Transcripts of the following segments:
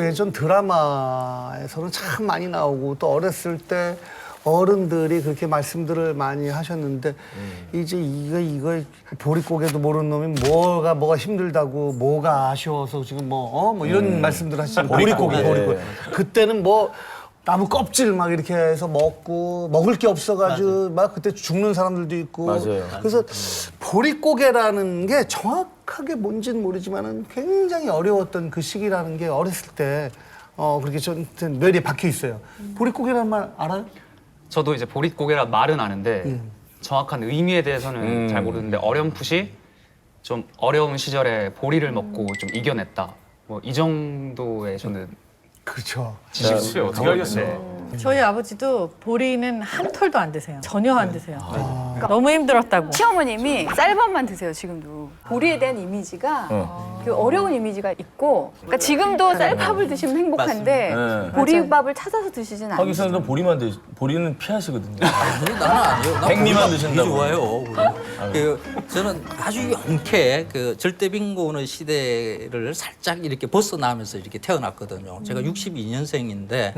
예전 드라마에서는 참 많이 나오고 또 어렸을 때 어른들이 그렇게 말씀들을 많이 하셨는데 이제 이거 보릿고개도 모르는 놈이 뭐가 힘들다고 뭐가 아쉬워서 지금 뭐 이런 말씀들 하시잖아요. 보릿고개. 그때는 뭐 나무 껍질 막 이렇게 해서 먹을 게 없어가지고 막 그때 죽는 사람들도 있고. 맞아요. 그래서 보릿고개라는 게 정확하게 뭔지는 모르지만은 굉장히 어려웠던 그 시기라는 게 어렸을 때 그렇게 저한테 뇌리에 박혀 있어요. 보릿고개라는 말 알아요? 저도 이제 보릿고개란 말은 아는데 정확한 의미에 대해서는 잘 모르는데 어렴풋이 좀 어려운 시절에 보리를 먹고 좀 이겨냈다. 뭐 이 정도의 저는 그렇죠. 지식수요. 어떻게 알겠어요? 네. 저희 아버지도 보리는 한 톨도 안 드세요. 전혀 안 드세요. 그러니까 너무 힘들었다고. 시어머님이 쌀밥만 드세요, 지금도. 보리에 대한 이미지가 그 어려운 이미지가 있고, 그러니까 지금도 쌀밥을 드시면 행복한데 맞습니다. 보리밥을 찾아서 드시진 않아요. 하기사는 보리는 피하시거든요. 나는 아니에요. 나 백미만 보리 드신다고. 좋아요. 저는 아주 영케 그 절대 빈곤의 시대를 살짝 이렇게 벗어나면서 이렇게 태어났거든요. 제가 62년생인데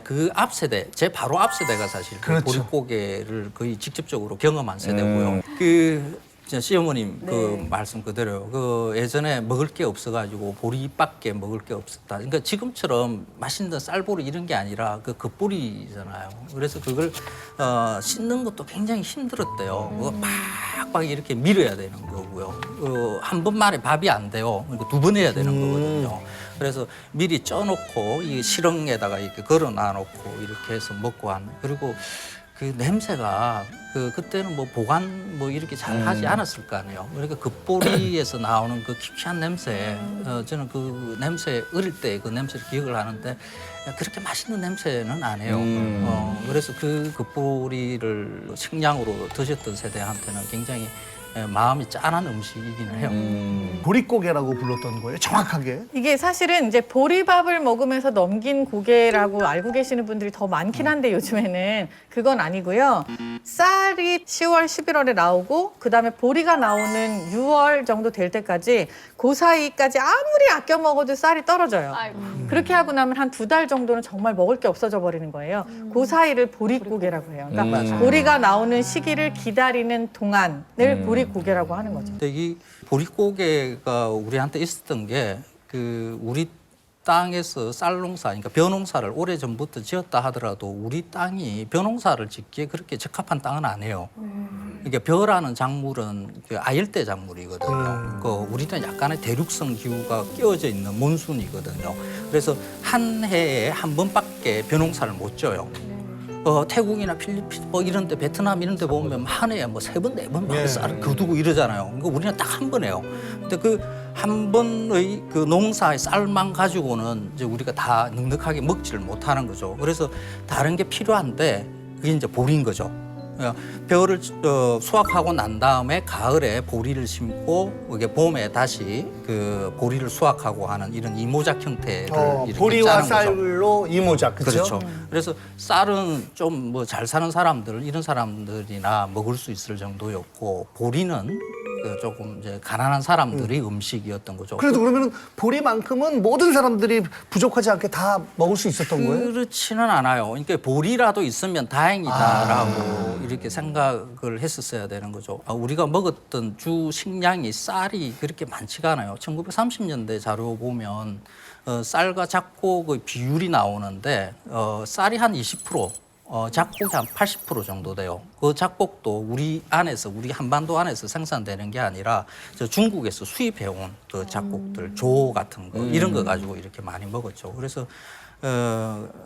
그 앞 세대, 제 바로 앞 세대가 사실 그 그렇죠. 보릿고개를 거의 직접적으로 경험한 세대고요. 그 시어머님 네. 그 말씀 그대로 그 예전에 먹을 게 없어가지고 보리밖에 먹을 게 없었다. 그러니까 지금처럼 맛있는 쌀보리 이런 게 아니라 그 겉보리잖아요. 그래서 그걸 씻는 것도 굉장히 힘들었대요. 그거 팍팍 이렇게 밀어야 되는 거고요. 한 번만에 밥이 안 돼요. 그러니까 두 번 해야 되는 거거든요. 그래서 미리 쪄놓고 이 실흥에다가 이렇게 걸어놔놓고 이렇게 해서 먹고 하는. 그리고 그 냄새가 그때는 뭐 보관 뭐 이렇게 잘 하지 않았을 거 아니에요. 그러니까 겉보리에서 나오는 그 키키한 냄새, 저는 그 냄새 어릴 때 그 냄새를 기억을 하는데 그렇게 맛있는 냄새는 안 해요. 그래서 그 겉보리를 식량으로 드셨던 세대한테는 굉장히 마음이 짠한 음식이기는 해요. 보릿고개라고 불렀던 거예요, 정확하게. 이게 사실은 이제 보리밥을 먹으면서 넘긴 고개라고 알고 계시는 분들이 더 많긴 한데 요즘에는 그건 아니고요. 쌀이 10월, 11월에 나오고 그다음에 보리가 나오는 6월 정도 될 때까지 그 사이까지 아무리 아껴 먹어도 쌀이 떨어져요. 그렇게 하고 나면 한 2달 정도는 정말 먹을 게 없어져 버리는 거예요. 그 사이를 보릿고개라고 해요. 그러니까 보리가 나오는 시기를 기다리는 동안을 보릿고개라고 하는 거죠. 근데 이 보릿고개가 우리한테 있었던 게 그 우리 땅에서 쌀농사, 그러니까 벼농사를 오래전부터 지었다 하더라도 우리 땅이 벼농사를 짓기에 그렇게 적합한 땅은 아니에요. 그러니까 벼라는 작물은 그 아열대 작물이거든요. 그 우리는 약간의 대륙성 기후가 끼워져 있는 몬순이거든요. 그래서 한 해에 한 번밖에 벼농사를 못 져요. 태국이나 필리핀 뭐 이런 데 베트남 이런 데 보면 한 해에 뭐 3번, 4번 막 쌀을 거두고 이러잖아요. 그러니까 우리는 딱 한 번 해요. 근데 그 한 번의 그 농사의 쌀만 가지고는 이제 우리가 다 넉넉하게 먹지를 못하는 거죠. 그래서 다른 게 필요한데 그게 이제 보리인 거죠. 벼를 수확하고 난 다음에 가을에 보리를 심고 이게 봄에 다시 그 보리를 수확하고 하는 이런 이모작 형태를 이렇게 보리와 짜는 거죠. 쌀로 이모작, 그렇죠? 그래서 쌀은 좀 뭐 잘 사는 사람들 이런 사람들이나 먹을 수 있을 정도였고 보리는 그 조금 이제 가난한 사람들의 음식이었던 거죠. 그래도 그러면은 보리만큼은 모든 사람들이 부족하지 않게 다 먹을 수 있었던 거예요? 그렇지는 않아요. 그러니까 보리라도 있으면 다행이다라고 이렇게 생각을 했었어야 되는 거죠. 우리가 먹었던 주 식량이 쌀이 그렇게 많지가 않아요. 1930년대 자료 보면 쌀과 작곡의 비율이 나오는데 쌀이 한 20%, 작곡이 한 80% 정도 돼요. 그 작곡도 우리 한반도 안에서 생산되는 게 아니라 저 중국에서 수입해온 그 작곡들, 조 같은 거 이런 거 가지고 이렇게 많이 먹었죠. 그래서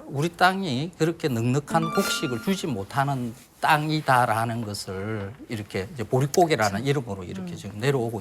우리 땅이 그렇게 넉넉한 곡식을 주지 못하는 땅이다라는 것을 이렇게 이제 보릿고개라는 이름으로 이렇게 지금 내려오고.